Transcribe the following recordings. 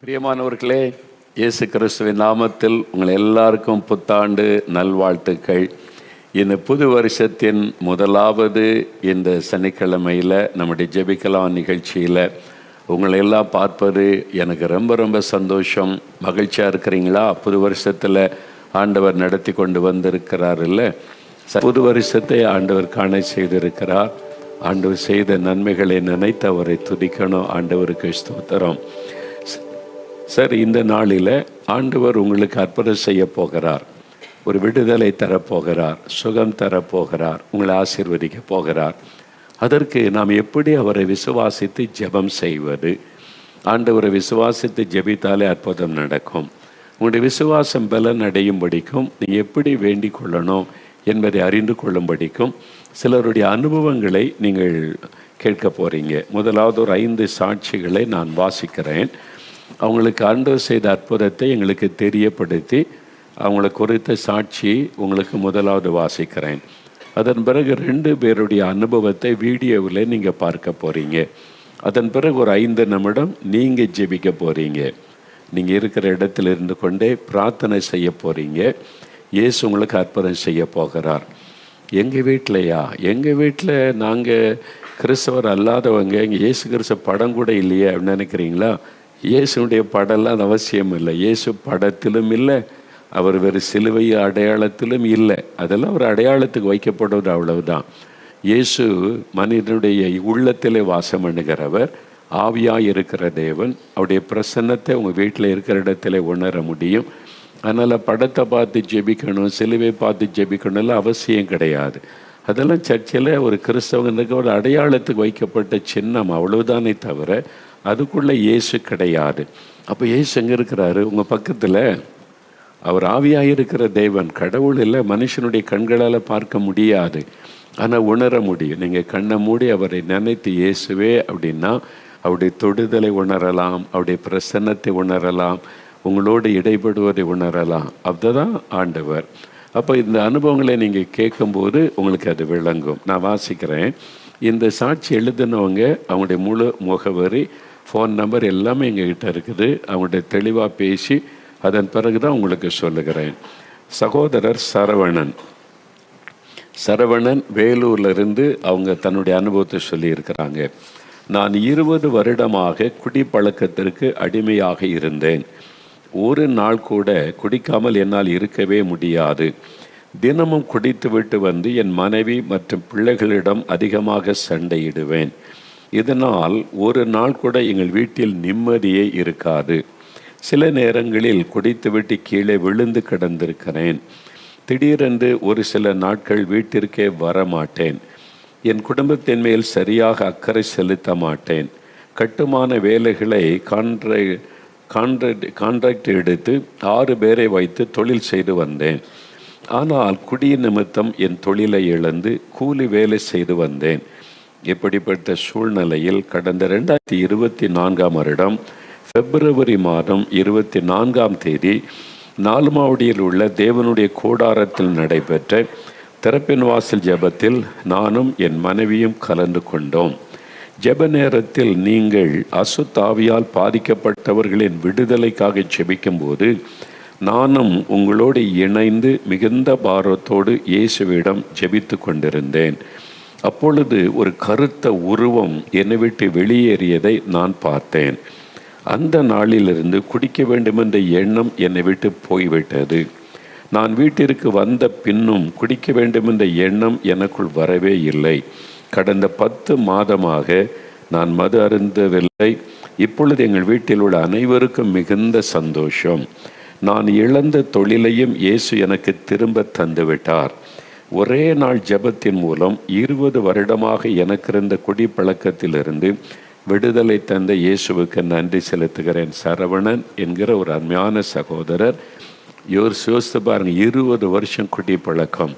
பிரியமானவர்களே, இயேசு கிறிஸ்துவின் நாமத்தில் உங்கள் எல்லாருக்கும் புத்தாண்டு நல்வாழ்த்துக்கள். இந்த புது வருஷத்தின் முதலாவது இந்த சனிக்கிழமையில் நம்முடைய ஜெபிக்கலாம் நிகழ்ச்சியில் உங்களை எல்லாம் பார்ப்பது எனக்கு ரொம்ப ரொம்ப சந்தோஷம். மகிழ்ச்சியாக இருக்கிறீங்களா? புது வருஷத்தில் ஆண்டவர் நடத்தி கொண்டு வந்திருக்கிறார். இல்லை, புது வருஷத்தை ஆண்டவர் காண செய்திருக்கிறார். ஆண்டவர் செய்த நன்மைகளை நினைத்து அவரை துதிக்கணும். ஆண்டவருக்கு ஸ்தோத்திரம். சார், இந்த நாளில் ஆண்டவர் உங்களுக்கு அற்புதம் செய்ய போகிறார். ஒரு விடுதலை தரப்போகிறார், சுகம் தரப்போகிறார், உங்களை ஆசீர்வதிக்க போகிறார். அதற்கு நாம் எப்படி அவரை விசுவாசித்து ஜெபம் செய்வது? ஆண்டவரை விசுவாசித்து ஜெபித்தாலே அற்புதம் நடக்கும். உங்களுடைய விசுவாசம் பலன் அடையும்படிக்கும் நீங்கள் எப்படி வேண்டிக் கொள்ளணும் என்பதை அறிந்து கொள்ளும்படிக்கும் சிலருடைய அனுபவங்களை நீங்கள் கேட்க போகிறீங்க. முதலாவது ஒரு 5 சாட்சிகளை நான் வாசிக்கிறேன். அவங்களுக்கு ஆண்டவர் செய்த அற்புதத்தை எங்களுக்கு தெரியப்படுத்தி அவங்களை குறித்த சாட்சி உங்களுக்கு முதலாவது வாசிக்கிறேன். அதன் பிறகு 2 பேருடைய அனுபவத்தை வீடியோவில் நீங்கள் பார்க்க போகிறீங்க. அதன் பிறகு ஒரு 5 நிமிடம் நீங்கள் ஜெபிக்க போகிறீங்க. நீங்கள் இருக்கிற இடத்துல இருந்து கொண்டே பிரார்த்தனை செய்ய போகிறீங்க. இயேசு உங்களுக்கு அற்புதம் செய்ய போகிறார். எங்கள் வீட்டிலையா? எங்கள் வீட்டில் நாங்கள் கிறிஸ்தவர் அல்லாதவங்க, இங்கே இயேசு கிறிஸ்துவ படம் கூட இல்லையே அப்படின்னு நினைக்கிறீங்களா? இயேசுடைய படம்லாம் அது அவசியம் இல்லை. இயேசு படத்திலும் இல்லை, அவர் வேறு சிலுவை அடையாளத்திலும் இல்லை. அதெல்லாம் ஒரு அடையாளத்துக்கு வைக்கப்படுவது, அவ்வளவுதான். இயேசு மனிதனுடைய உள்ளத்திலே வாசம் பண்ணுகிறவர், ஆவியாக இருக்கிற தேவன். அவருடைய பிரசன்னத்தை உங்கள் வீட்டில் இருக்கிற இடத்துல உணர முடியும். அதனால் படத்தை பார்த்து ஜெபிக்கணும், சிலுவை பார்த்து ஜெபிக்கணும்லாம் அவசியம் கிடையாது. அதெல்லாம் சர்ச்சில் ஒரு கிறிஸ்தவனுக்கு ஒரு அடையாளத்துக்கு வைக்கப்பட்ட சின்னம், அவ்வளவுதானே தவிர அதுக்குள்ளே இயேசு கிடையாது. அப்போ இயேசு எங்கே இருக்கிறாரு? உங்கள் பக்கத்தில். அவர் ஆவியாக இருக்கிற தேவன், கடவுள் இல்லை. மனுஷனுடைய கண்களால் பார்க்க முடியாது, ஆனால் உணர முடியும். நீங்கள் கண்ணை மூடி அவரை நினைத்து இயேசுவே அப்படின்னா அவருடைய தொடுதலை உணரலாம், அவருடைய பிரசன்னத்தை உணரலாம், உங்களோடு இடைபடுவதை உணரலாம். அதுதான் ஆண்டவர். அப்போ இந்த அனுபவங்களை நீங்கள் கேட்கும்போது உங்களுக்கு அது விளங்கும். நான் வாசிக்கிறேன். இந்த சாட்சி எழுதினவங்க அவங்களுடைய முழு முகவரி, ஃபோன் நம்பர் எல்லாமே எங்ககிட்ட இருக்குது. அவங்கள்ட்ட தெளிவாக பேசி அதன் பிறகு தான் உங்களுக்கு சொல்லுகிறேன். சகோதரர் சரவணன் வேலூர்லேருந்து அவங்க தன்னுடைய அனுபவத்தை சொல்லியிருக்கிறாங்க. நான் 20 வருடமாக குடிப்பழக்கத்திற்கு அடிமையாக இருந்தேன். ஒரு நாள் கூட குடிக்காமல் என்னால் இருக்கவே முடியாது. தினமும் குடித்துவிட்டு வந்து என் மனைவி மற்றும் பிள்ளைகளிடம் அதிகமாக சண்டையிடுவேன். இதனால் ஒரு நாள் கூட எங்கள் வீட்டில் நிம்மதியே இருக்காது. சில நேரங்களில் குடித்துவிட்டு கீழே விழுந்து கிடந்திருக்கிறேன். திடீரென்று ஒரு சில நாட்கள் வீட்டிற்கே வரமாட்டேன். என் குடும்பத்தின் மேல் சரியாக அக்கறை செலுத்த மாட்டேன். கட்டுமான வேலைகளை கான்ட்ராக்ட் எடுத்து 6 பேரை வைத்து தொழில் செய்து வந்தேன். ஆனால் குடி நிமித்தம் என் தொழிலை இழந்து கூலி வேலை செய்து வந்தேன். இப்படிப்பட்ட சூழ்நிலையில் கடந்த 2024 வருடம் பிப்ரவரி மாதம் 24 நாலுமாவடியில் உள்ள தேவனுடைய கூடாரத்தில் நடைபெற்ற திறப்பின் வாசல் ஜெபத்தில் நானும் என் மனைவியும் கலந்து கொண்டோம். ஜெப நேரத்தில் நீங்கள் அசுத்தாவியால் பாதிக்கப்பட்டவர்களின் விடுதலைக்காக ஜெபிக்கும்போது நானும் உங்களோடு இணைந்து மிகுந்த பாரத்தோடு இயேசுவிடம் ஜெபித்து கொண்டிருந்தேன். அப்பொழுது ஒரு கருத்த உருவம் என்னை விட்டு வெளியேறியதை நான் பார்த்தேன். அந்த நாளிலிருந்து குடிக்க வேண்டுமென்ற எண்ணம் என்னை விட்டு போய்விட்டது. நான் வீட்டிற்கு வந்த பின்னும் குடிக்க வேண்டுமென்ற எண்ணம் எனக்குள் வரவே இல்லை. கடந்த 10 மாதமாக நான் மது அருந்தவில்லை. இப்பொழுது எங்கள் வீட்டில் உள்ள அனைவருக்கும் மிகுந்த சந்தோஷம். நான் இழந்த தொழிலையும் இயேசு எனக்கு திரும்ப தந்துவிட்டார். ஒரே நாள் ஜெபத்தின் மூலம் 20 வருடமாக எனக்கு இருந்த குடிப்பழக்கத்திலிருந்து விடுதலை தந்த இயேசுவுக்கு நன்றி செலுத்துகிறேன். சரவணன் என்கிற ஒரு அருமையான சகோதரர். யோசித்து பாருங்க, 20 வருஷம் குடிப்பழக்கம்.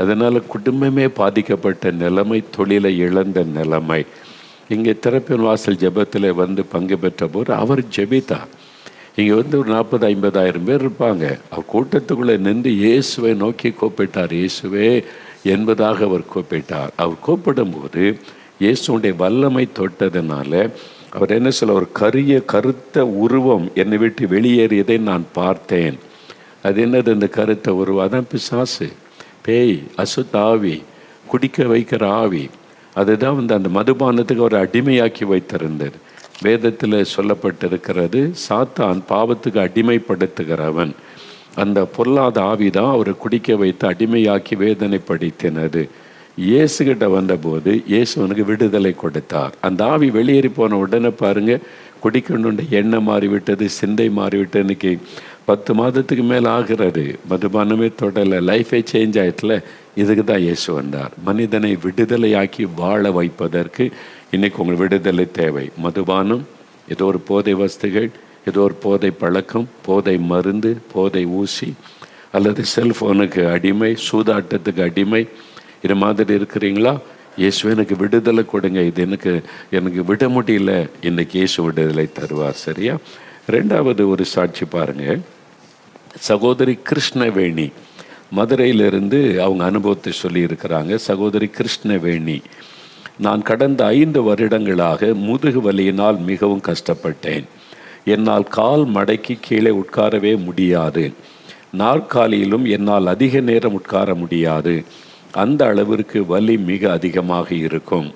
அதனால் குடும்பமே பாதிக்கப்பட்ட நிலைமை, தொழிலை இழந்த நிலைமை. இங்கே திறப்பின் வாசல் ஜெபத்தில் வந்து பங்கு பெற்ற போது அவர் ஜெபித்தார். இங்கே வந்து ஒரு 40,000-50,000 பேர் இருப்பாங்க. அவர் கூட்டத்துக்குள்ளே நின்று இயேசுவை நோக்கி கூப்பிட்டார். இயேசுவே என்பதாக அவர் கூப்பிட்டார். அவர் கூப்பிடும்போது இயேசுடைய வல்லமை தொட்டதுனால அவர் என்ன சொல்ல, ஒரு கருத்த உருவம் என்னை விட்டு வெளியேறியதை நான் பார்த்தேன். அது என்னது இந்த கருத்த உருவம்? அதான் பிசாசு, பேய், அசுத்த ஆவி, குடிக்க வைக்கிற ஆவி. அதுதான் அந்த மதுபானத்துக்கு ஒரு அடிமையாக்கி வைத்திருந்தது. வேதத்தில் சொல்லப்பட்டிருக்கிறது, சாத்தான் பாவத்துக்கு அடிமைப்படுத்துகிறவன். அந்த பொல்லாத ஆவி தான் அவரை குடிக்க வைத்து அடிமையாக்கி வேதனைப்படுத்தினது. இயேசுகிட்ட வந்தபோது இயேசுவனுக்கு விடுதலை கொடுத்தார். அந்த ஆவி வெளியேறி போன உடனே பாருங்க, குடிக்கணுன்ற எண்ணம் மாறிவிட்டது, சிந்தை மாறிவிட்டது. இன்னைக்கு 10 மாதத்துக்கு மேலே ஆகிறது, மதுபானமே தொடலை, லைஃபே சேஞ்ச் ஆயிட்டுல. இதுக்கு தான் இயேசு வந்தார், மனிதனை விடுதலையாக்கி வாழ வைப்பதற்கு. இன்னைக்கு உங்களுக்கு விடுதலை தேவை. மதுபானம் ஏதோ ஒரு போதை வஸ்துகள், ஏதோ ஒரு போதை பழக்கம், போதை மருந்து, போதை ஊசி, அல்லது செல்ஃபோனுக்கு அடிமை, சூதாட்டத்துக்கு அடிமை, இது மாதிரி இருக்கிறீங்களா? இயேசு எனக்கு விடுதலை கொடுங்க, இது எனக்கு விட முடியல. இன்னைக்கு இயேசு விடுதலை தருவார். சரியா? 2வது ஒரு சாட்சி பாருங்க. சகோதரி கிருஷ்ணவேணி மதுரையிலிருந்து அவங்க அனுபவத்தை சொல்லி இருக்கிறாங்க. சகோதரி கிருஷ்ணவேணி, நான் கடந்த 5 வருடங்களாக முதுகு வலியினால் மிகவும் கஷ்டப்பட்டேன். என்னால் கால் மடக்கி கீழே உட்காரவே முடியாது. நாற்காலியிலும் என்னால் அதிக நேரம் உட்கார முடியாது. அந்த அளவிற்கு வலி மிக அதிகமாக இருக்கும்.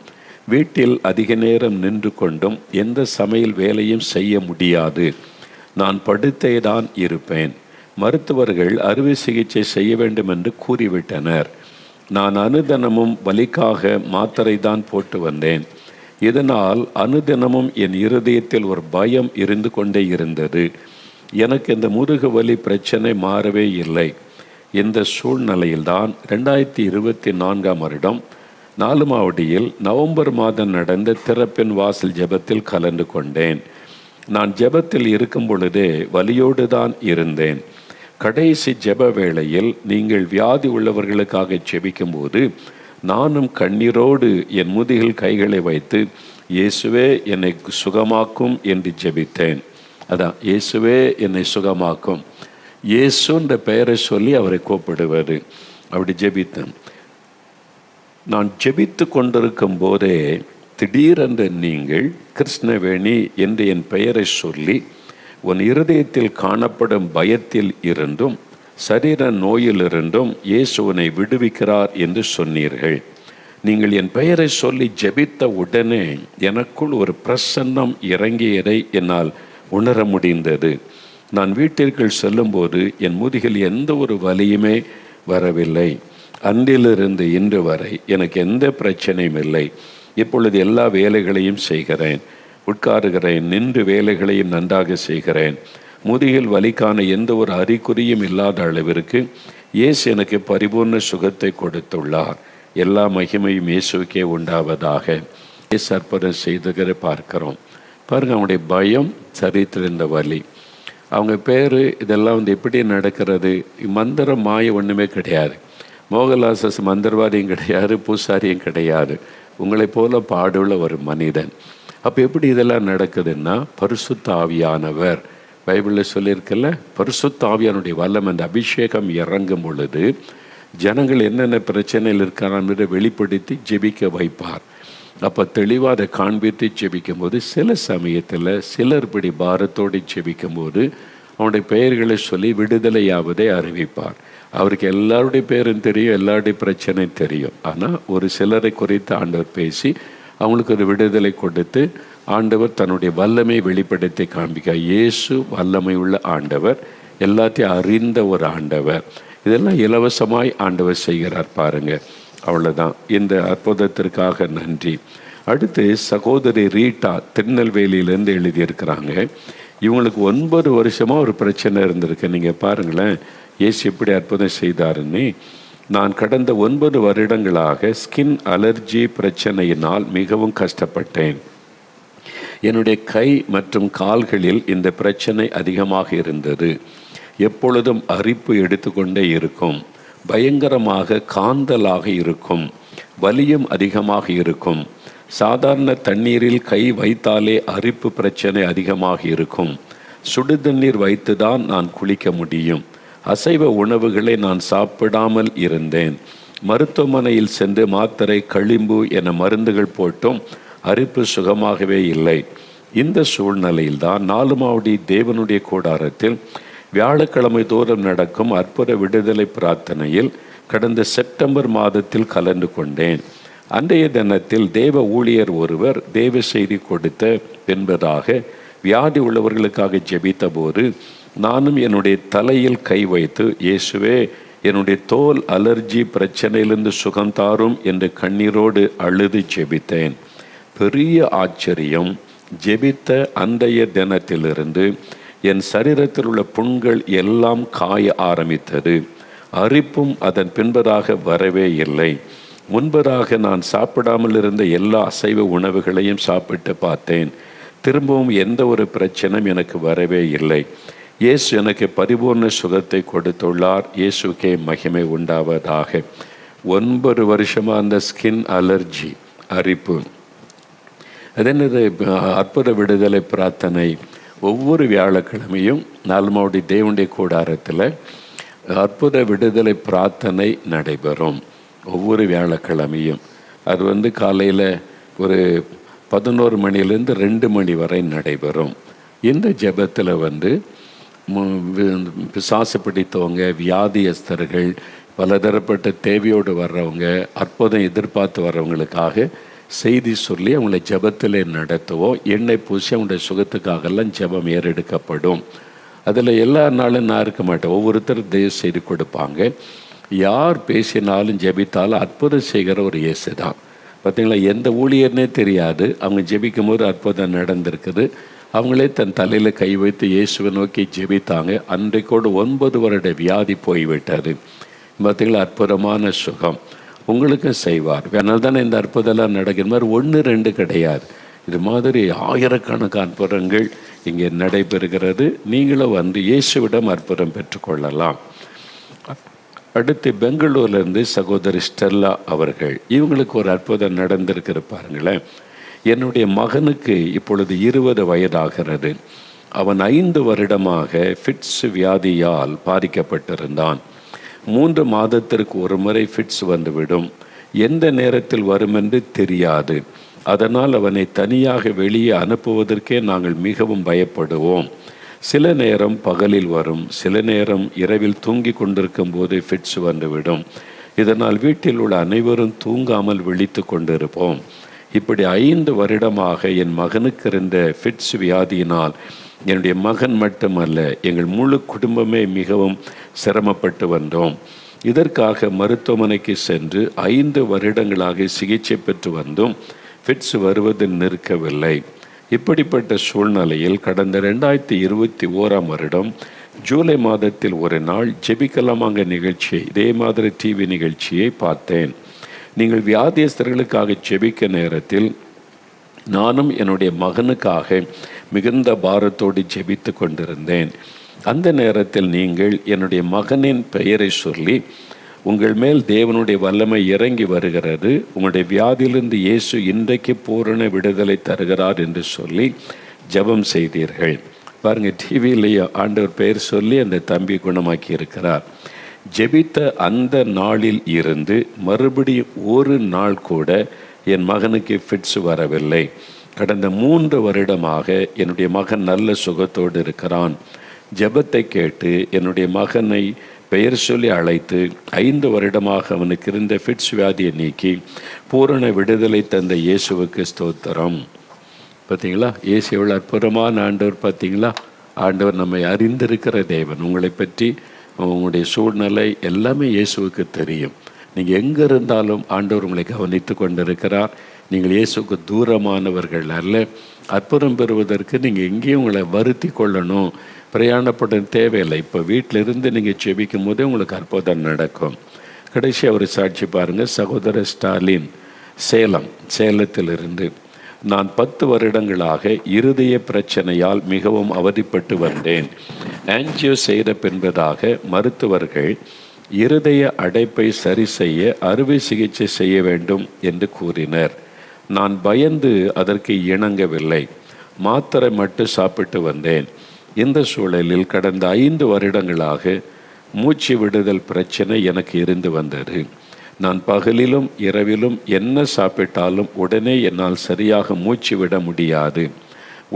வீட்டில் அதிக நேரம் நின்று கொண்டும் எந்த சமையல் வேலையும் செய்ய முடியாது. நான் படுத்தே தான் இருப்பேன். மருத்துவர்கள் அறுவை சிகிச்சை செய்ய வேண்டும் என்று கூறிவிட்டனர். நான் அனுதினமும் வலிக்காக மாத்திரை தான் போட்டு வந்தேன். இதனால் அனுதினமும் என் இருதயத்தில் ஒரு பயம் இருந்து கொண்டே இருந்தது. எனக்கு இந்த முதுகு வலி பிரச்சனை மாறவே இல்லை. இந்த சூழ்நிலையில்தான் 2024ஆம் வருடம் 4ஆம் ஆவடியில் நவம்பர் மாதம் நடந்த திறப்பின் வாசல் ஜெபத்தில் கலந்து கொண்டேன். நான் ஜெபத்தில் இருக்கும் பொழுதே வலியோடு தான் இருந்தேன். கடைசி ஜெப வேளையில் நீங்கள் வியாதி உள்ளவர்களுக்காக ஜெபிக்கும் போது நானும் கண்ணீரோடு என் முதுகில் கைகளை வைத்து இயேசுவே என்னை சுகமாக்கும் என்று ஜெபித்தேன். அதான், இயேசுவே என்னை சுகமாக்கும். இயேசுன்ற பெயரை சொல்லி அவரை கூப்பிடுவது. அப்படி ஜெபித்தேன். நான் ஜெபித்து கொண்டிருக்கும் போதே திடீரென்று நீங்கள் கிருஷ்ணவேணி என்று என் பெயரை சொல்லி உன் இருதயத்தில் காணப்படும் பயத்தில் இருந்தும் சரீர நோயிலிருந்தும் இயேசு உன்னை விடுவிக்கிறார் என்று சொன்னீர்கள். நீங்கள் என் பெயரை சொல்லி ஜெபித்த உடனே எனக்குள் ஒரு பிரசன்னம் இறங்கியதை என்னால் உணர முடிந்தது. நான் வீட்டிற்குள் செல்லும்போது என் முதுகில் எந்த ஒரு வலியுமே வரவில்லை. அன்றிலிருந்து இன்று வரை எனக்கு எந்த பிரச்சனையும் இல்லை. இப்பொழுது எல்லா வேலைகளையும் செய்கிறேன், உட்காருகிறேன், நின்று வேலைகளையும் நன்றாக செய்கிறேன். முதுகில் வலிக்கான எந்த ஒரு அறிகுறியும் இல்லாத அளவிற்கு இயேசு எனக்கு பரிபூர்ண சுகத்தை கொடுத்துள்ளார். எல்லா மகிமையும் இயேசுக்கே உண்டாவதாக. இயேசு அற்புதம் செய்துகிற பார்க்கிறோம். பாருங்கள், அவனுடைய பயம், சரித்திருந்த வலி, அவங்க பேர், இதெல்லாம் எப்படி நடக்கிறது? மந்திரம் மாய ஒன்றுமே கிடையாது. மோகன்லாஸ் மந்திரவாதியும் கிடையாது, பூசாரியும் கிடையாது. உங்களை போல பாடுள்ள ஒரு மனிதன். அப்போ எப்படி இதெல்லாம் நடக்குதுன்னா, பரிசுத்த ஆவியானவர், பைபிளில் சொல்லியிருக்கல, பரிசுத்த ஆவியானுடைய வல்லம், அந்த அபிஷேகம் இறங்கும் பொழுது ஜனங்கள் என்னென்ன பிரச்சனையில் இருக்கிறான்னு வெளிப்படுத்தி ஜெபிக்க வைப்பார். அப்போ தெளிவாக அதை காண்பித்து ஜெபிக்கும் போது சில சமயத்தில் சிலர் இப்படி பாரத்தோடு ஜெபிக்கும் போது அவனுடைய பெயர்களை சொல்லி விடுதலையாவதை அறிவிப்பார். அவருக்கு எல்லாருடைய பேரும் தெரியும், எல்லாருடைய பிரச்சனையும் தெரியும். ஆனால் ஒரு சிலரை குறித்து ஆண்டவர் பேசி அவங்களுக்கு ஒரு விடுதலை கொடுத்து ஆண்டவர் தன்னுடைய வல்லமை வெளிப்படுத்தி காண்பிக்க. இயேசு வல்லமை உள்ள ஆண்டவர், எல்லாத்தையும் அறிந்த ஒரு ஆண்டவர். இதெல்லாம் இலவசமாய் ஆண்டவர் செய்கிறார் பாருங்க. அவ்வளோதான். இந்த அற்புதத்திற்காக நன்றி. அடுத்து சகோதரி ரீட்டா திருநெல்வேலியிலேருந்து எழுதியிருக்கிறாங்க. இவங்களுக்கு 9 வருஷமாக ஒரு பிரச்சனை இருந்திருக்கு. நீங்கள் பாருங்களேன், இயேசு எப்படி அற்புதம் செய்தாருன்னு. நான் கடந்த 9 வருடங்களாக ஸ்கின் அலர்ஜி பிரச்சனையினால் மிகவும் கஷ்டப்பட்டேன். என்னுடைய கை மற்றும் கால்களில் இந்த பிரச்சனை அதிகமாக இருந்தது. எப்பொழுதும் அரிப்பு எடுத்துக்கொண்டே இருக்கும், பயங்கரமாக காந்தலாக இருக்கும், வலியும் அதிகமாக இருக்கும். சாதாரண தண்ணீரில் கை வைத்தாலே அரிப்பு பிரச்சனை அதிகமாக இருக்கும். சுடு தண்ணீர் வைத்து தான் நான் குளிக்க முடியும். அசைவ உணவுகளை நான் சாப்பிடாமல் இருந்தேன். மருத்துவமனையில் சென்று மாத்திரை, களிம்பு என மருந்துகள் போட்டும் அரிப்பு சுகமாகவே இல்லை. இந்த சூழ்நிலையில்தான் நாலுமாவடி தேவனுடைய கூடாரத்தில் வியாழக்கிழமை தோறும் நடக்கும் அற்புத விடுதலை பிரார்த்தனையில் கடந்த செப்டம்பர் மாதத்தில் கலந்து கொண்டேன். அன்றைய தினத்தில் தேவ ஊழியர் ஒருவர் தேவ செய்தி கொடுத்த என்பதாக வியாதி உள்ளவர்களுக்காக ஜெபித்த போது நானும் என்னுடைய தலையில் கை வைத்து, இயேசுவே, என்னுடைய தோல் அலர்ஜி பிரச்சனையிலிருந்து சுகம் தாரும் என்று கண்ணீரோடு அழுது ஜெபித்தேன். பெரிய ஆச்சரியம், ஜெபித்த அன்றைய தினத்திலிருந்து என் சரீரத்தில் உள்ள புண்கள் எல்லாம் காய ஆரம்பித்தது. அரிப்பும் அதன் பின்பதாக வரவே இல்லை. முன்பதாக நான் சாப்பிடாமல் இருந்த எல்லா அசைவ உணவுகளையும் சாப்பிட்டு பார்த்தேன். திரும்பவும் எந்த ஒரு பிரச்சனையும் எனக்கு வரவே இல்லை. இயேசு எனக்கு பரிபூர்ண சுகத்தை கொடுத்துள்ளார். இயேசுக்கே மகிமை உண்டாவதாக. 9 வருஷமாக அந்த ஸ்கின் அலர்ஜி, அரிப்பு, அதென்னது அற்புத விடுதலை பிரார்த்தனை ஒவ்வொரு வியாழக்கிழமையும் நாலுமாவடி தேவனுடைய கூடாரத்தில் அற்புத விடுதலை பிரார்த்தனை நடைபெறும். ஒவ்வொரு வியாழக்கிழமையும் அது காலையில் ஒரு 11 மணிலேருந்து 2 மணி வரை நடைபெறும். இந்த ஜெபத்தில் பிசாசு பிடித்தவங்க, வியாதியஸ்தர்கள், பலதரப்பட்ட தேவையோடு வர்றவங்க, அற்புதம் எதிர்பார்த்து வர்றவங்களுக்காக செய்தி சொல்லி அவங்கள ஜெபத்தில் நடத்துவோம். எண்ணெய் பூசி அவங்களுடைய சுகத்துக்காகலாம் ஜெபம் ஏறெடுக்கப்படும். அதில் எல்லா நாளும் நான் இருக்க மாட்டேன். ஒவ்வொருத்தர் தெய்வ செய்தி கொடுப்பாங்க. யார் பேசினாலும் ஜெபித்தாலும் அற்புதம் செய்கிற ஒரு இயேசு தான். பார்த்திங்களா, எந்த ஊழியர்னே தெரியாது, அவங்க ஜெபிக்கும் போது அற்புதம் நடந்திருக்குது. அவங்களே தன் தலையில் கை வைத்து இயேசுவை நோக்கி ஜெபித்தாங்க. அன்றைக்கோடு 9 வருட வியாதி போய்விட்டது. பார்த்திங்களா, அற்புதமான சுகம் உங்களுக்கும் செய்வார். அதனால தானே இந்த அற்புதம்லாம் நடக்கிற மாதிரி 1 2 கிடையாது. இது மாதிரி ஆயிரக்கணக்கான அற்புதங்கள் இங்கே நடைபெறுகிறது. நீங்களும் இயேசுவிடம் அற்புதம் பெற்றுக்கொள்ளலாம். அடுத்து பெங்களூர்லேருந்து சகோதரி ஸ்டெல்லா அவர்கள், இவங்களுக்கு ஒரு அற்புதம் நடந்திருக்கிற பாருங்களேன். என்னுடைய மகனுக்கு இப்பொழுது 20 வயதாகிறது. அவன் 5 வருடமாக ஃபிட்ஸ் வியாதியால் பாதிக்கப்பட்டிருந்தான். 3 மாதத்திற்கு ஒரு முறை ஃபிட்ஸ் வந்துவிடும். எந்த நேரத்தில் வருமென்று தெரியாது. அதனால் அவனை தனியாக வெளியே அனுப்புவதற்கே நாங்கள் மிகவும் பயப்படுவோம். சில நேரம் பகலில் வரும், சில நேரம் இரவில் தூங்கி கொண்டிருக்கும் போது ஃபிட்ஸ் வந்துவிடும். இதனால் வீட்டில் உள்ள அனைவரும் தூங்காமல் விழித்து கொண்டிருப்போம். இப்படி 5 வருடமாக என் மகனுக்கு இருந்த ஃபிட்ஸ் வியாதியினால் என்னுடைய மகன் மட்டுமல்ல, எங்கள் முழு குடும்பமே மிகவும் சிரமப்பட்டு வந்தோம். இதற்காக மருத்துவமனைக்கு சென்று 5 வருடங்களாக சிகிச்சை பெற்று வந்தும் ஃபிட்ஸ் வருவது நிற்கவில்லை. இப்படிப்பட்ட சூழ்நிலையில் கடந்த 2021 வருடம் ஜூலை மாதத்தில் ஒரு நாள் ஜெபிக்கலாமாங்க நிகழ்ச்சியை, இதே மாதிரி டிவி நிகழ்ச்சியை பார்த்தேன். நீங்கள் வியாதியஸ்தர்களுக்காக ஜெபிக்க நேரத்தில் நானும் என்னுடைய மகனுக்காக மிகுந்த பாரத்தோடு ஜெபித்து கொண்டிருந்தேன். அந்த நேரத்தில் நீங்கள் என்னுடைய மகனின் பெயரை சொல்லி, உங்கள் மேல் தேவனுடைய வல்லமை இறங்கி வருகிறது, உங்களுடைய வியாதியிலிருந்து இயேசு இன்றைக்கு பூரண விடுதலை தருகிறார் என்று சொல்லி ஜெபம் செய்தீர்கள். பாருங்கள், டிவியிலேயே ஆண்டவர் பெயர் சொல்லி அந்த தம்பி குணமாக்கி இருக்கிறார். ஜெபித்த அந்த நாளில் இருந்து மறுபடியும் ஒரு நாள் கூட என் மகனுக்கு ஃபிட்ஸ் வரவில்லை. கடந்த 3 வருடமாக என்னுடைய மகன் நல்ல சுகத்தோடு இருக்கிறான். ஜெபத்தை கேட்டு என்னுடைய மகனை பெயர் சொல்லி அழைத்து 5 வருடமாக அவனுக்கு இருந்த ஃபிட்ஸ் வியாதியை நீக்கி பூரண விடுதலை தந்த இயேசுவுக்கு ஸ்தோத்திரம். பார்த்தீங்களா, இயேசு எவ்வளோ அற்புதமான ஆண்டவர். பார்த்தீங்களா, ஆண்டவர் நம்மை அறிந்திருக்கிற தேவன். உங்களை பற்றி, உங்களுடைய சூழ்நிலை எல்லாமே இயேசுவுக்கு தெரியும். நீங்கள் எங்கே இருந்தாலும் ஆண்டவர் உங்களை கவனித்து கொண்டிருக்கிறார். நீங்கள் இயேசுக்கு தூரமானவர்கள் அல்ல. அற்புதம் பெறுவதற்கு நீங்கள் எங்கேயும் உங்களை வருத்தி கொள்ளணும், பிரயாணப்பட தேவையில்லை. இப்போ வீட்டில் இருந்து நீங்கள் ஜெபிக்கும் போதே உங்களுக்கு அற்புதம் நடக்கும். கடைசியாக ஒரு சாட்சி பாருங்கள். சகோதரர் ஸ்டாலின், சேலத்திலிருந்து, நான் 10 வருடங்களாக இருதய பிரச்சனையால் மிகவும் அவதிப்பட்டு வந்தேன். ஆன்ஜியோ செய்த பின்பதாக மருத்துவர்கள் இருதய அடைப்பை சரி செய்ய அறுவை சிகிச்சை செய்ய வேண்டும் என்று கூறினர். நான் பயந்து அதற்கு இணங்கவில்லை. மாத்திரை மட்டும் சாப்பிட்டு வந்தேன். இந்த சூழலில் கடந்த 5 வருடங்களாக மூச்சு விடுதல் பிரச்சனை எனக்கு இருந்து வந்தது. நான் பகலிலும் இரவிலும் என்ன சாப்பிட்டாலும் உடனே என்னால் சரியாக மூச்சு விட முடியாது.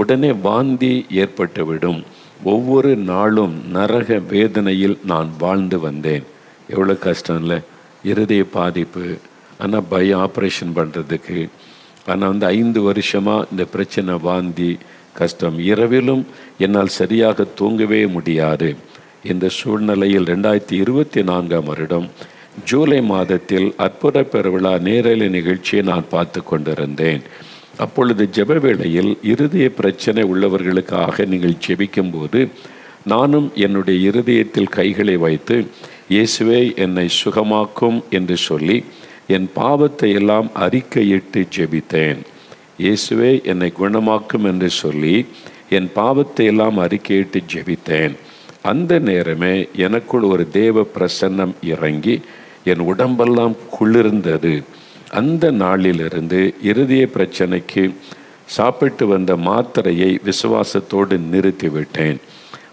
உடனே வாந்தி ஏற்பட்டுவிடும். ஒவ்வொரு நாளும் நரக வேதனையில் நான் வாழ்ந்து வந்தேன். எவ்வளோ கஷ்டம் இல்லை? இருதய பாதிப்பு, ஆனால் பயம் ஆப்ரேஷன் பண்ணுறதுக்கு. ஆனால் 5 வருஷமாக இந்த பிரச்சனை, வாந்தி கஷ்டம். இரவிலும் என்னால் சரியாக தூங்கவே முடியாது. இந்த சூழ்நிலையில் 2024 வருடம் ஜூலை மாதத்தில் அற்புத பெருவிழா நேரலை நிகழ்ச்சியை நான் பார்த்து கொண்டிருந்தேன். அப்பொழுது ஜெப வேளையில் இருதய பிரச்சனை உள்ளவர்களுக்காக நீங்கள் ஜெபிக்கும்போது நானும் என்னுடைய இருதயத்தில் கைகளை வைத்து இயேசுவே என்னை சுகமாக்கும் என்று சொல்லி என் பாவத்தை எல்லாம் அறிக்கையிட்டு ஜெபித்தேன். இயேசுவே என்னை குணமாக்கும் என்று சொல்லி என் பாவத்தை எல்லாம் அறிக்கையிட்டு ஜெபித்தேன். அந்த நேரமே எனக்குள் ஒரு தேவ பிரசன்னம் இறங்கி என் உடம்பெல்லாம் குளிர்ந்தது. அந்த நாளிலிருந்து இருதய பிரச்சனைக்கு சாப்பிட்டு வந்த மாத்திரையை விசுவாசத்தோடு நிறுத்திவிட்டேன்.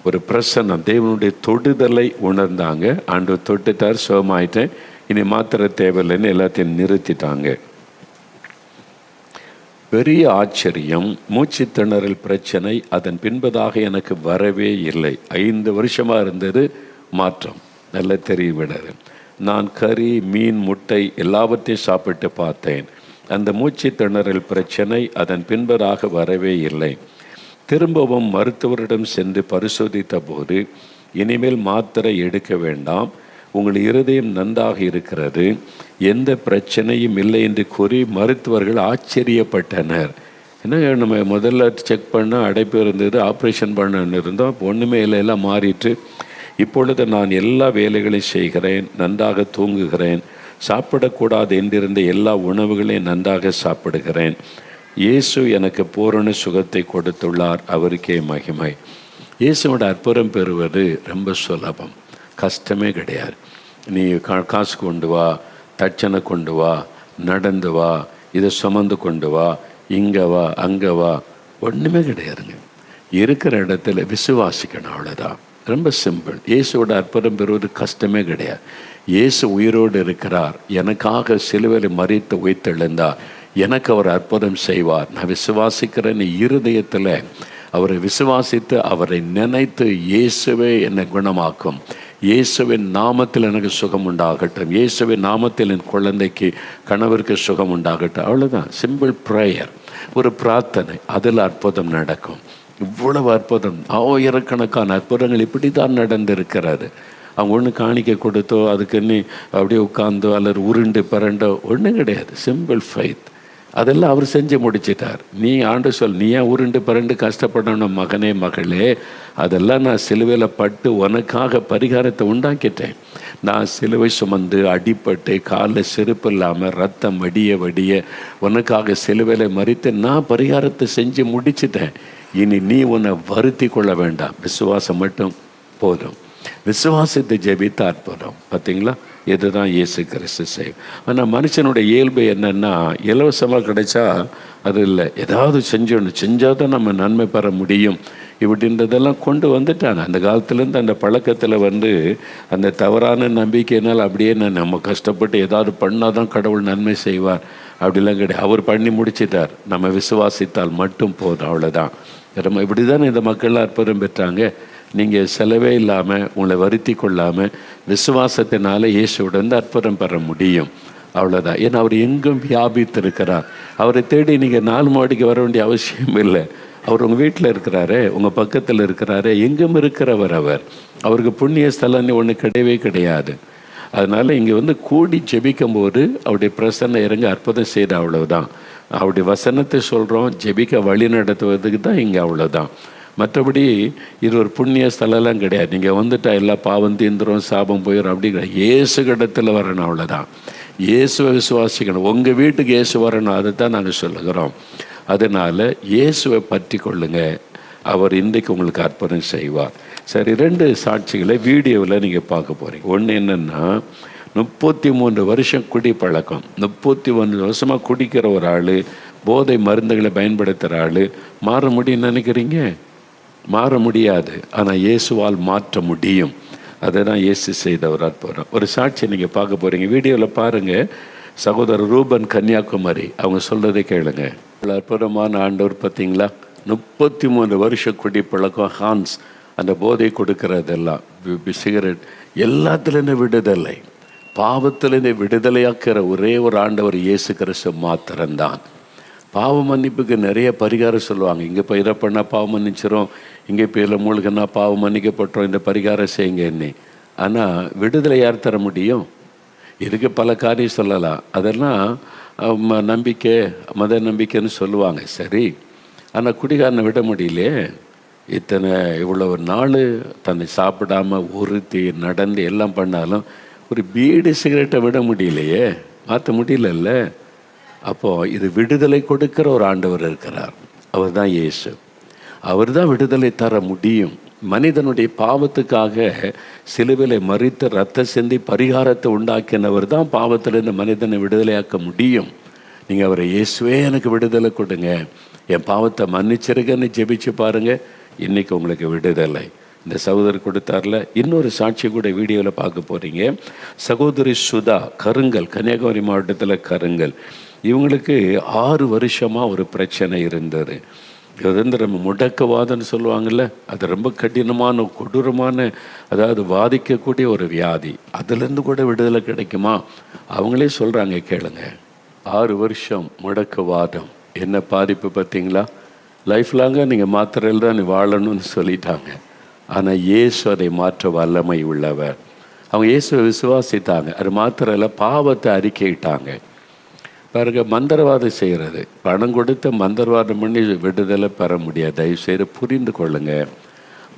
ஒரு பிரசன்னம், தேவனுடைய தொடுதலை உணர்ந்தாங்க. ஆண்டவர் தொட்டுட்டார், சுகமாயிட்டேன், இனி மாத்திரை தேவையில்லைன்னு எல்லாத்தையும் நிறுத்திட்டாங்க. பெரிய ஆச்சரியம், மூச்சு திணறல் பிரச்சனை அதன் பின்பதாக எனக்கு வரவே இல்லை. 5 வருஷமாக இருந்தது, மாற்றம் நல்ல தெரிவிடாது. நான் கறி, மீன், முட்டை எல்லாவற்றையும் சாப்பிட்டு பார்த்தேன். அந்த மூச்சு திணறல் பிரச்சனை அதன் பின்பதாக வரவே இல்லை. திரும்பவும் மருத்துவரிடம் சென்று பரிசோதித்த போது, இனிமேல் மாத்திரை எடுக்க வேண்டாம், உங்கள் இருதயம் நன்றாக இருக்கிறது, எந்த பிரச்சனையும் இல்லை என்று கூறி மருத்துவர்கள் ஆச்சரியப்பட்டனர். ஏன்னா நம்ம முதல்ல செக் பண்ண அடைப்பு இருந்தது, ஆப்ரேஷன் பண்ண இருந்தோம், ஒன்றுமே இல்லை, எல்லாம் மாறிட்டு இப்பொழுது நான் எல்லா வேலைகளையும் செய்கிறேன், நன்றாக தூங்குகிறேன், சாப்பிடக்கூடாது என்றிருந்த எல்லா உணவுகளையும் நன்றாக சாப்பிடுகிறேன். இயேசு எனக்கு பூரண சுகத்தை கொடுத்துள்ளார், அவருக்கே மகிமை. இயேசுவோட அற்புதம் பெறுவது ரொம்ப சுலபம், கஷ்டமே கிடையாது. நீ காசு கொண்டு வா, தட்சணை கொண்டு வா, நடந்து வா, இதை சுமந்து கொண்டு வா, இங்கே வா, அங்கே வா, ஒன்றுமே கிடையாதுங்க. இருக்கிற இடத்துல விசுவாசிக்கணும், அவ்வளோதான். ரொம்ப சிம்பிள். இயேசுவோட அற்புதம் பெறுவது கஷ்டமே கிடையாது. இயேசு உயிரோடு இருக்கிறார், எனக்காக சிலுவையில் மரித்து உயிர்த்தெழுந்தார், எனக்கு அவர் அற்புதம் செய்வார், நான் விசுவாசிக்கிறேன்னு இருதயத்தில் அவரை விசுவாசித்து அவரை நினைத்து இயேசுவே என்னை குணமாக்கும், இயேசுவின் நாமத்தில் எனக்கு சுகம் உண்டாகட்டும், இயேசுவின் நாமத்தில் என் குழந்தைக்கு கணவருக்கு சுகம் உண்டாகட்டும், அவ்வளோதான். சிம்பிள் ப்ரேயர், ஒரு பிரார்த்தனை, அதில் அற்புதம் நடக்கும். இவ்வளவு அற்புதம், ஆயிரக்கணக்கான அற்புதங்கள் இப்படி தான் நடந்திருக்கிறது. அவங்க ஒன்று காணிக்க கொடுத்தோ, அதுக்கு நீ அப்படியே உட்கார்ந்தோ அல்லது உருண்டு பரண்டோ ஒன்றும் கிடையாது. சிம்பிள் ஃபெய்த், அதெல்லாம் அவர் செஞ்சு முடிச்சிட்டார். நீ ஆண்டு சொல், நீ ஏன் உருண்டு பரண்டு கஷ்டப்படணும் மகனே மகளே, அதெல்லாம் நான் சிலுவையில் பட்டு உனக்காக பரிகாரத்தை உண்டாக்கிட்டேன். நான் சிலுவை சுமந்து அடிப்பட்டு காலில் செருப்பு இல்லாமல் ரத்தம் வடிய வடிய உனக்காக சிலுவையில் மறித்து நான் பரிகாரத்தை செஞ்சு முடிச்சிட்டேன். இனி நீ உன்னை வருத்தி கொள்ள வேண்டாம், விசுவாசம் மட்டும் போதும். விசுவாசத்தை ஜெபித்த அற்புதம். பார்த்தீங்களா, இதுதான் இயேசு கிறிஸ்து செய்யும். ஆனால் மனுஷனுடைய இயல்பு என்னென்னா, இலவசமாக கிடைச்சா அது இல்லை, ஏதாவது செஞ்சால் தான் நம்ம நன்மை பெற முடியும் இப்படின்றதெல்லாம் கொண்டு வந்துட்டாங்க. அந்த காலத்துலேருந்து அந்த பழக்கத்தில் அந்த தவறான நம்பிக்கையினால் அப்படியே நம்ம கஷ்டப்பட்டு ஏதாவது பண்ணால் தான் கடவுள் நன்மை செய்வார் அப்படிலாம் கிடையாது. அவர் பண்ணி முடிச்சிட்டார், நம்ம விசுவாசித்தால் மட்டும் போதும், அவ்வளோதான். நம்ம இப்படி தானே இந்த மக்கள்லாம் அற்புதம் பெற்றாங்க. நீங்கள் செலவே இல்லாமல் உங்களை வருத்தி கொள்ளாமல் விசுவாசத்தினால இயேசுவுடன் அற்புதம் பெற முடியும், அவ்வளோதான். ஏன்னா அவர் எங்கும் வியாபித்திருக்கிறார். அவரை தேடி நீங்கள் 4 மாடிக்கு வர வேண்டிய அவசியம் இல்லை. அவர் உங்கள் வீட்டில் இருக்கிறாரே, உங்கள் பக்கத்தில் இருக்கிறாரே, எங்கும் இருக்கிறவர் அவர். அவருக்கு புண்ணிய ஸ்தலம்னு ஒன்று கிடையவே கிடையாது. அதனால் இங்கே கூடி ஜெபிக்கும் போது அவருடைய பிரசன்னம் இறங்க அற்புதம் செய்த, அவ்வளவுதான். அவருடைய வசனத்தை சொல்கிறோம், ஜெபிக்க வழி நடத்துவதுக்கு தான் இங்கே, அவ்வளோதான். மற்றபடி இது ஒரு புண்ணிய ஸ்தலம்லாம் கிடையாது. நீங்கள் வந்துட்டால் எல்லா பாவம் தீந்துரும், சாபம் போயிடும் அப்படிங்கிற. இயேசு இடத்துல வரணும், அவ்வளோதான். இயேசுவை விசுவாசிக்கணும். உங்கள் வீட்டுக்கு இயேசு வரணும், அதை தான் நாங்கள் சொல்லுகிறோம். அதனால் இயேசுவை பற்றி கொள்ளுங்க, அவர் இன்றைக்கு உங்களுக்கு அற்புதம் செய்வார். சரி, 2 சாட்சிகளை வீடியோவில் நீங்கள் பார்க்க போகிறீங்க. ஒன்று என்னென்னா, 33 வருஷம் குடி பழக்கம், 33 வருஷமாக குடிக்கிற ஒரு ஆள், போதை மருந்துகளை பயன்படுத்துகிற ஆள் மாற முடியும்னு நினைக்கிறீங்க? மாற முடியாது. ஆனால் இயேசுவால் மாற்ற முடியும். அதை தான் இயேசு செய்த ஒரு அற்புதம். ஒரு சாட்சி நீங்கள் பார்க்க போகிறீங்க, வீடியோவில் பாருங்கள். சகோதரர் ரூபன், கன்னியாகுமரி, அவங்க சொல்கிறதே கேளுங்க. அற்புதமான ஆண்டவர் பார்த்தீங்களா, 33 வருஷம் குடிப்பழக்கம், ஹான்ஸ் அந்த போதை கொடுக்கறதெல்லாம், சிகரெட், எல்லாத்துலேருந்து விடுதலை, பாவத்திலேருந்து விடுதலையாக்கிற ஒரே ஒரு ஆண்டவர் இயேசு கிறிஸ்து மாத்திரம்தான். பாவ மன்னிப்புக்கு நிறைய பரிகாரம் சொல்லுவாங்க. இங்கே இப்போ இதை பண்ணால் பாவம் மன்னிச்சிரும், இங்கே இப்போ இதில் மூழ்கினா பாவம் மன்னிக்கப்பட்டோம், இந்த பரிகாரம் செய்யுங்க என்ன. ஆனால் விடுதலை யார் தர முடியும்? இதுக்கு பல காரியம் சொல்லலாம். அதெல்லாம் நம்பிக்கை, மத நம்பிக்கைன்னு சொல்லுவாங்க. சரி, ஆனால் குடிகாரனை விட முடியலையே. இவ்வளவு நாள் தன்னை சாப்பிடாம உறுத்தி நடந்து எல்லாம் பண்ணாலும் ஒரு பீடி சிகரெட்டை விட முடியலையே, மாற்ற முடியலல்ல. அப்போது இது விடுதலை கொடுக்கிற ஒரு ஆண்டவர் இருக்கிறார். அவர் தான் இயேசு. அவர் தான் விடுதலை தர முடியும். மனிதனுடைய பாவத்துக்காக சிலுவையிலே மரித்து ரத்த சிந்தி பரிகாரத்தை உண்டாக்கினவர் தான் பாவத்திலிருந்து மனிதனை விடுதலையாக்க முடியும். நீங்கள் அவரை, இயேசுவே எனக்கு விடுதலை கொடுங்க, என் பாவத்தை மன்னிச்சிருக்கன்னு ஜெபிச்சு பாருங்கள், இன்றைக்கி உங்களுக்கு விடுதலை. இந்த சகோதரர் கொடுத்தார்ல, இன்னொரு சாட்சி கூட வீடியோவில் பார்க்க போகிறீங்க. சகோதரி சுதா, கருங்கல், கன்னியாகுமரி மாவட்டத்தில் கருங்கல். இவங்களுக்கு 6 வருஷமாக ஒரு பிரச்சனை இருந்தது. இது வந்து நம்ம முடக்கவாதம்னு சொல்லுவாங்கள்ல, அது ரொம்ப கடினமான கொடூரமான, அதாவது பாதிக்கக்கூடிய ஒரு வியாதி. அதுலேருந்து கூட விடுதலை கிடைக்குமா? அவங்களே சொல்கிறாங்க, கேளுங்க. 6 வருஷம் முடக்கவாதம், என்ன பாதிப்பு பார்த்தீங்களா? லைஃப் லாங்காக நீங்கள் மாத்திரையில் தான் நீ வாழணும்னு சொல்லிட்டாங்க. ஆனால் இயேசு அதை மாற்ற வல்லமை உள்ளவர். அவங்க இயேசுவை விசுவாசித்தாங்க. அது மாத்திரையில் பாவத்தை அறிக்கையிட்டாங்க. பாருங்க, மந்திரவாதம் செய்கிறது, பணம் கொடுத்து மந்திரவாதம் பண்ணி விடுதலை பெற முடியாது. தயவுசெய்து புரிந்து கொள்ளுங்க.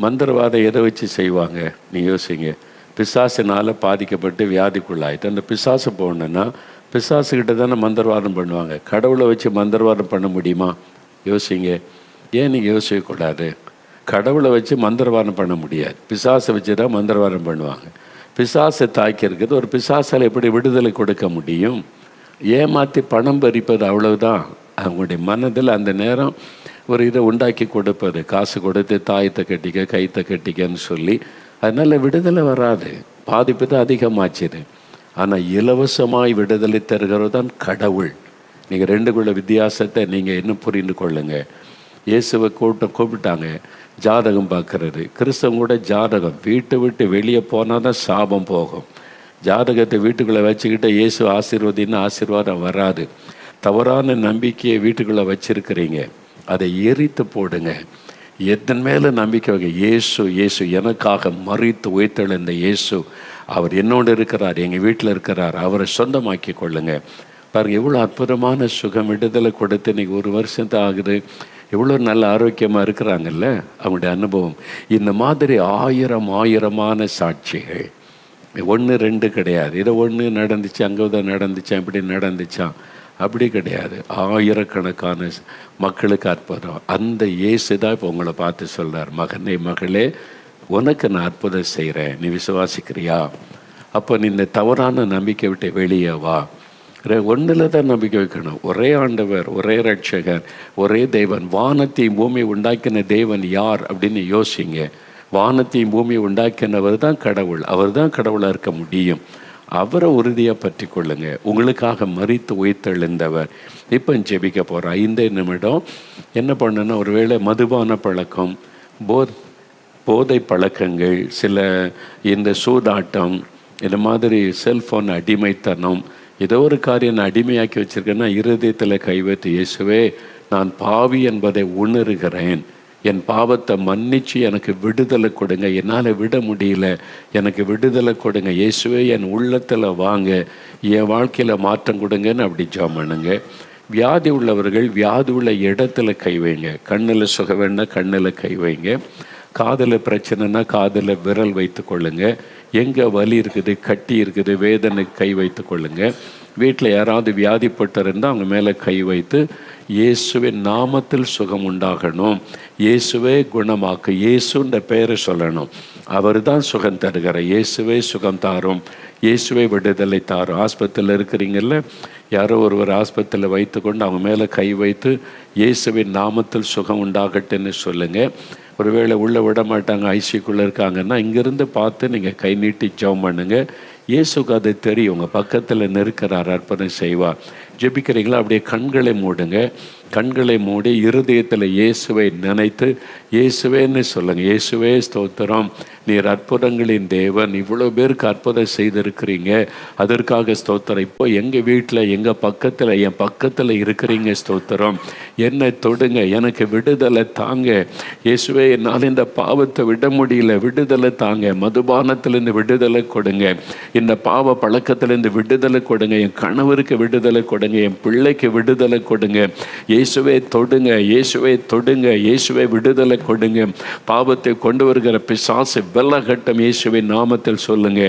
மந்திரவாதம் எதை வச்சு செய்வாங்க நீ யோசிங்க. பிசாசினால் பாதிக்கப்பட்டு வியாதிக்குள்ளாயிட்டு அந்த பிசாசு போகணுன்னா பிசாசுக்கிட்ட தானே மந்திரவாதம் பண்ணுவாங்க. கடவுளை வச்சு மந்திரவாதம் பண்ண முடியுமா? யோசிங்க. ஏன் நீங்கள் யோசிக்கக்கூடாது? கடவுளை வச்சு மந்திரவாதம் பண்ண முடியாது, பிசாசை வச்சு தான் மந்திரவாதம் பண்ணுவாங்க. பிசாசை தாக்கி இருக்குது, ஒரு பிசாசால் எப்படி விடுதலை கொடுக்க முடியும்? ஏமாற்றி பணம் பறிப்பது, அவ்வளவுதான். அவங்களுடைய மனதில் அந்த நேரம் ஒரு இதை உண்டாக்கி கொடுப்பது, காசு கொடுத்து தாயத்தை கட்டிக்க கைத்தை கட்டிக்கன்னு சொல்லி. அதனால் விடுதலை வராது, பாதிப்பு தான் அதிகமாச்சுது. ஆனால் இலவசமாய் விடுதலை தருகிறது தான் கடவுள். நீங்கள் ரெண்டுக்குள்ள வித்தியாசத்தை நீங்கள் இன்னும் புரிந்து கொள்ளுங்க. இயேசுவை கூப்பிட்டாங்க ஜாதகம் பார்க்கறது. கிறிஸ்தவங்க கூட ஜாதகம் வீட்டை விட்டு வெளியே போனால் தான் சாபம் போகும். ஜாதகத்தை வீட்டுக்குள்ளே வச்சுக்கிட்ட இயேசு ஆசீர்வதின்னு ஆசீர்வாதம் வராது. தவறான நம்பிக்கையை வீட்டுக்குள்ளே வச்சிருக்கிறீங்க, அதை எரித்து போடுங்க. எதன் மேலே நம்பிக்கை வைங்க. இயேசு எனக்காக மரித்து உயிர்த்தெழுந்த இயேசு, அவர் என்னோடு இருக்கிறார், எங்கள் வீட்டில் இருக்கிறார், அவரை சொந்தமாக்கி கொள்ளுங்க. பாருங்கள், எவ்வளோ அற்புதமான சுகம், விடுதலை கொடுத்து இன்றைக்கி 1 வருஷம் தான் ஆகுது. எவ்வளோ நல்ல ஆரோக்கியமாக இருக்கிறாங்கல்ல. அவங்களுடைய அனுபவம் இந்த மாதிரி ஆயிரமான சாட்சிகள். 1 2 கிடையாது. இதை 1 நடந்துச்சு, அங்கே தான் நடந்துச்சான், இப்படி நடந்துச்சான், அப்படி கிடையாது. ஆயிரக்கணக்கான மக்களுக்கு அற்புதம். அந்த இயேசு தான் இப்போ உங்களை பார்த்து சொல்கிறார், மகனே மகளே, உனக்கு நான் அற்புதம் செய்கிறேன், நீ விசுவாசிக்கிறியா? அப்போ நீ இந்த தவறான நம்பிக்கை விட்டு வெளியே வா. ஒன்றில் தான் நம்பிக்கை வைக்கணும். ஒரே ஆண்டவர், ஒரே ரட்சகர், ஒரே தேவன். வானத்தையும் பூமியை உண்டாக்கின தேவன் யார் அப்படின்னு யோசிங்க. வானத்தையும் பூமியை உண்டாக்கினவர் தான் கடவுள். அவர் தான் கடவுளாக இருக்க முடியும். அவரை உறுதியாக பற்றி கொள்ளுங்க. உங்களுக்காக மரித்து உயிர்த்தெழுந்தவர். இப்போ ஜெபிக்க போகிறோம். 5 நிமிடம். என்ன பண்ணணும்னா, ஒருவேளை மதுபான பழக்கம், போதை பழக்கங்கள், சில இந்த சூதாட்டம், இந்த மாதிரி செல்ஃபோன் அடிமைத்தனம், ஏதோ ஒரு காரியம் நான் அடிமையாக்கி வச்சுருக்கேன்னா இருதயத்தில் கை வைத்து, இயேசுவே நான் பாவி என்பதை உணர்கிறேன், என் பாவத்தை மன்னிச்சு எனக்கு விடுதலை கொடுங்க, என்னால் விட முடியல, எனக்கு விடுதலை கொடுங்க, இயேசுவே என் உள்ளத்தில் வாங்க, என் வாழ்க்கையில் மாற்றம் கொடுங்கன்னு அப்படி ஜெபம் பண்ணுங்க. வியாதி உள்ளவர்கள் வியாதி உள்ள இடத்துல கை வைங்க. கண்ணில் சுக வேணா கண்ணில் கை வைங்க. காதில் பிரச்சனைனா காதில் விரல் வைத்து கொள்ளுங்க. எங்கே வலி இருக்குது, கட்டி இருக்குது, வேதனை கை வைத்து கொள்ளுங்க. வீட்டில் யாராவது வியாதிப்பட்டிருந்தால் அவங்க மேலே கை வைத்து, இயேசுவின் நாமத்தில் சுகம் உண்டாகணும், இயேசுவே குணமாக்கு, இயேசுன்ற பெயரை சொல்லணும். அவர் தான் சுகம் தருகிற. இயேசுவே சுகம் தாரும், இயேசுவே விடுதலை தாரும். ஆஸ்பத்திரியில் இருக்கிறீங்கல்ல, யாரோ ஒருவர் ஆஸ்பத்திரியில் வைத்து கொண்டு அவங்க மேலே கை வைத்து, இயேசுவின் நாமத்தில் சுகம் உண்டாகட்டுன்னு சொல்லுங்கள். ஒருவேளை உள்ளே விட மாட்டாங்க, ஐசிக்குள்ளே இருக்காங்கன்னா, இங்கேருந்து பார்த்து நீங்கள் கை நீட்டி ஜெபம் பண்ணுங்க. இயேசுக்கு அது தெரியும், உங்கள் பக்கத்தில் நிற்கிறார், அர்ப்பணம் செய்வார். ஜெபிக்கிறீங்களா? அப்படியே கண்களை மூடுங்க. கண்களை மூடி இருதயத்தில் இயேசுவை நினைத்து இயேசுவேன்னு சொல்லுங்கள். இயேசுவே ஸ்தோத்திரம், நீர் அற்புதங்களின் தேவன், இவ்வளோ பேருக்கு அற்புதம் செய்திருக்கிறீங்க, அதற்காக ஸ்தோத்திரம். இப்போ எங்கள் வீட்டில் எங்கள் பக்கத்தில் என் பக்கத்தில் இருக்கிறீங்க, ஸ்தோத்திரம். என்னை தொடுங்க, எனக்கு விடுதலை தாங்க இயேசுவே. என்னால் இந்த பாவத்தை விட முடியல, விடுதலை தாங்க. மதுபானத்திலேருந்து விடுதலை கொடுங்க, இந்த பாவ பழக்கத்திலேருந்து விடுதலை கொடுங்க, என் கணவருக்கு விடுதலை கொடுங்க, என் பிள்ளைக்கு விடுதலை கொடுங்க. இயேசுவே தொடுங்க, இயேசுவே தொடுங்க, இயேசுவே விடுதலை கொடுங்க. பாவத்தை கொண்டு வருகிற பிசாசு வெள்ளகட்டம் இயேசுவின் நாமத்தில் சொல்லுங்க.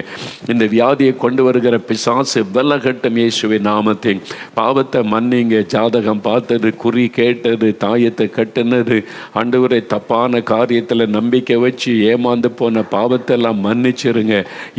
இந்த வியாதியை கொண்டு வருகிற பிசாசு வெள்ளகட்டம் இயேசுவின் நாமத்தில். பாவத்தை மன்னிங்க. ஜாதகம் பார்த்தது, குறி கேட்டது, தாயத்தை கட்டுனது, ஆண்டவரை தப்பான காரியத்தில் நம்பிக்கை வச்சு ஏமாந்து போன பாவத்தெல்லாம் மன்னிச்சிருங்க.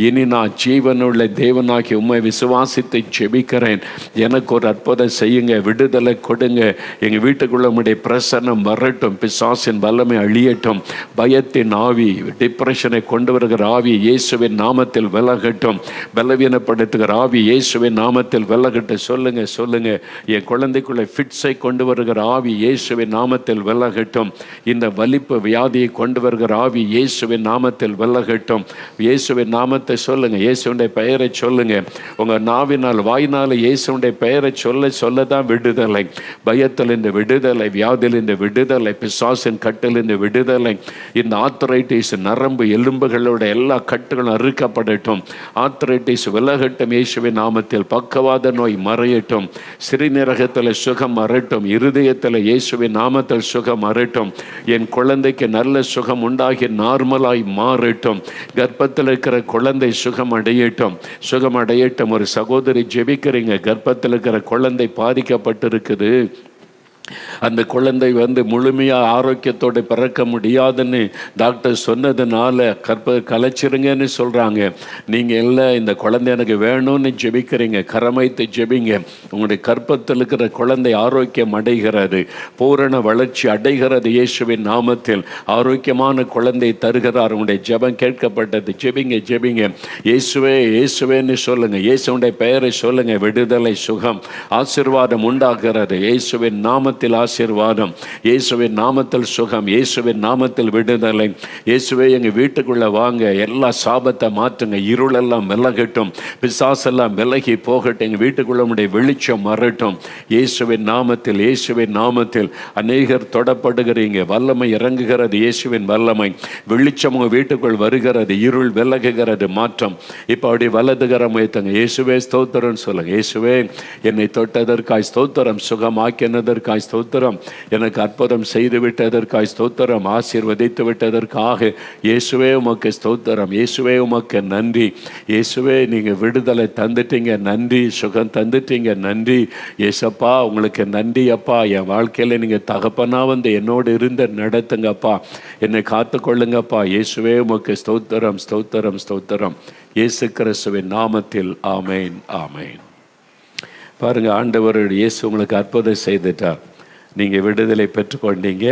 இனி நான் ஜீவனுள்ள தேவனாகி உம்மை விசுவாசித்து ஜெபிக்கிறேன், எனக்கு ஒரு அற்புதம் செய்யுங்க, விடுதலை கொடுங்க. எங்கள் வீட்டுக்குள்ள உம்முடைய பிரசன்னம் வரட்டும், பிசாசின் வல்லமை அழியட்டும், பயத்தின் ஆவி, டிப்ரெஷனை கொண்டு வருகிற ஆவி இயேசுவின் நாமத்தில் விலகட்டும், பலவீனப்படுத்துகிற ஆவி இயேசுவின் நாமத்தில் விலகட்டும். சொல்லுங்க சொல்லுங்க. என் குழந்தைக்குள்ள ஃபிட்ஸை கொண்டு வருகிற ஆவி இயேசுவின் நாமத்தில் விலகட்டும். இந்த வலிப்பு வியாதியை கொண்டு வருகிற ஆவி இயேசுவின் நாமத்தில் விலகட்டும். இயேசுவின் நாமத்தை சொல்லுங்க, இயேசுடைய பெயரை சொல்லுங்க. உங்கள் நாவினால் வாயினால் இயேசுடைய பெயரை சொல்ல சொல்ல தான் விடுதலை. பயத்திலிருந்து விடுதலை, வியாதியிலிருந்து விடுதலை, பிசாசின் கட்டிலிருந்து விடுதலை. இந்த ஆர்த்ரைட்டிஸ் நரம்பு எலும்புகளோட எல்லா கட்டுகளும் அறுக்கப்படட்டும். ஆர்த்ரைட்டிஸ் விலகட்டும் இயேசுவின் நாமத்தில். பக்கவாத நோய் மறையட்டும். சிறுநீரகத்தில் சுகம் மறட்டும். இருதயத்தில் இயேசுவின் நாமத்தில் சுகம் மறட்டும். என் குழந்தைக்கு நல்ல சுகம் உண்டாகி நார்மலாய் மாறட்டும். கர்ப்பத்தில் இருக்கிற குழந்தை சுகம் அடையட்டும், சுகம் அடையட்டும். ஒரு சகோதரி ஜெபிக்கிறீங்க, கர்ப்பத்தில் இருக்கிற குழந்தை பாதிக்கப்பட்டிருக்குது, அந்த குழந்தை முழுமையாக ஆரோக்கியத்தோடு பிறக்க முடியாதுன்னு டாக்டர் சொன்னதுனால கலைச்சிருங்கன்னு சொல்கிறாங்க. நீங்கள் எல்லாம் இந்த குழந்தை எனக்கு வேணும்னு ஜெபிக்கிறீங்க, கரமைத்து ஜெபிங்க. உங்களுடைய கற்பத்தில் இருக்கிற குழந்தை ஆரோக்கியம் அடைகிறது, பூரண வளர்ச்சி அடைகிறது இயேசுவின் நாமத்தில். ஆரோக்கியமான குழந்தை தருகிறார். உங்களுடைய ஜெபம் கேட்கப்பட்டது. ஜெபிங்க ஜெபிங்க. இயேசுவே இயேசுவேன்னு சொல்லுங்கள், இயேசுடைய பெயரை சொல்லுங்கள். விடுதலை, சுகம், ஆசீர்வாதம் உண்டாகிறது இயேசுவின் நாமத்தில். ஆசீர்வாதம் இயேசுவின் நாமத்தில், சுகம் இயேசுவின் நாமத்தில், விடுதலை. இயேசுவே எங்கள் வீட்டுக்குள்ள வாங்க, எல்லா சாபத்தை மாற்றுங்க, இருளெல்லாம் விலகட்டும், பிசாசெல்லாம் விலகி போகட்டும். எங்கள் வீட்டுக்குள்ள உடைய வெளிச்சம் வரட்டும் இயேசுவின் நாமத்தில், இயேசுவின் நாமத்தில். அநேகர் தொடப்படுகிறீங்க, வல்லமை இறங்குகிறது இயேசுவின் வல்லமை. வெளிச்சம் உங்கள் வீட்டுக்குள் வருகிறது, இருள் விலகுகிறது, மாற்றம். இப்போ அப்படி வலதுகரம் வைத்தங்க, இயேசுவே ஸ்தோத்திரம் சொல்லுங்க. இயேசுவே என்னை தொட்டதற்காய் ஸ்தோத்திரம், சுகமாக்கினதற்காய் ஸ்தோத்திரம், எனக்கு அற்புதம் செய்து விட்டதற்காய் ஸ்தோத்திரம், ஆசீர்வதித்து விட்டதற்காக இயேசுவே உமக்கு ஸ்தோத்திரம், இயேசுவே உமக்கு நன்றி. இயேசுவே நீங்கள் விடுதலை தந்துட்டீங்க, நன்றி. சுகம் தந்துட்டீங்க, நன்றி. இயேசப்பா உங்களுக்கு நன்றி அப்பா. என் வாழ்க்கையில் நீங்கள் தகப்பனா என்னோடு இருந்து நடத்துங்கப்பா, என்னை காத்து கொள்ளுங்கப்பா. இயேசுவே உமக்கு ஸ்தோத்திரம், ஸ்தோத்திரம், ஸ்தோத்திரம். இயேசு கிறிஸ்துவின் நாமத்தில் ஆமேன், ஆமேன். பாருங்கள், ஆண்டவர் இயேசு உங்களுக்கு அற்புதம் செய்துட்டார். நீங்கள் விடுதலை பெற்றுக்கொண்டீங்க.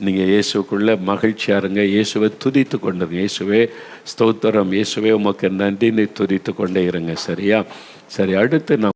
நீங்கள் இயேசுக்குள்ளே மகிழ்ச்சியாக இருங்க. இயேசுவை துதித்து கொண்டுங்க. இயேசுவே ஸ்தோத்திரம், இயேசுவே உமக்கு நன்றின்னு துதித்து கொண்டே இருங்க. சரியா? சரி, அடுத்து